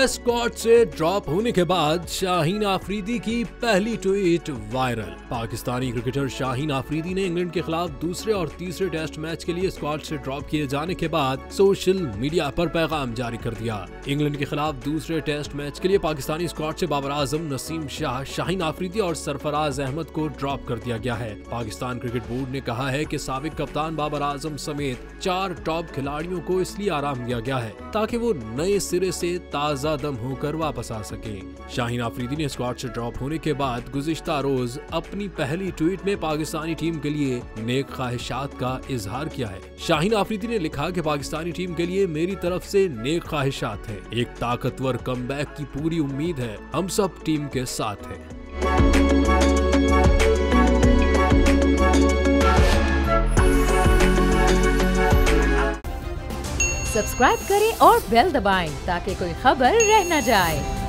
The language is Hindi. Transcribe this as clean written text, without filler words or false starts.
टेस्ट स्क्वाड से ड्रॉप होने के बाद शाहीन आफरीदी की पहली tweet viral. Pakistani cricketer Shaheen Afridi ने इंग्लैंड के खिलाफ दूसरे और तीसरे टेस्ट मैच के लिए स्क्वाड से ड्रॉप किए जाने के बाद सोशल मीडिया पर पैगाम जारी कर दिया। इंग्लैंड के खिलाफ दूसरे टेस्ट मैच के लिए पाकिस्तानी स्क्वाड से बाबर आजम, नसीम शाह, शाहीन आफरीदी और सरफराज अहमद को ड्रॉप कर दिया गया है। पाकिस्तान क्रिकेट बोर्ड ने कहा है कि साबिक कप्तान बाबर आजम समेत 4 टॉप खिलाड़ियों को इसलिए आराम दिया गया है ताकि वो नए सिरे से ताजा दम होकर वापस आ सके। शाहीन आफरीदी ने स्क्वाड से ड्रॉप होने के बाद गुज़िश्ता रोज अपनी पहली ट्वीट में पाकिस्तानी टीम के लिए नेक ख्वाहिशात का इजहार किया है। शाहीन आफरीदी ने लिखा कि पाकिस्तानी टीम के लिए मेरी तरफ से नेक ख्वाहिशात है। एक ताकतवर कमबैक की पूरी उम्मीद है। हम सब टीम के साथ हैं। सब्सक्राइब करें और बेल दबाएं ताकि कोई खबर रह न जाए।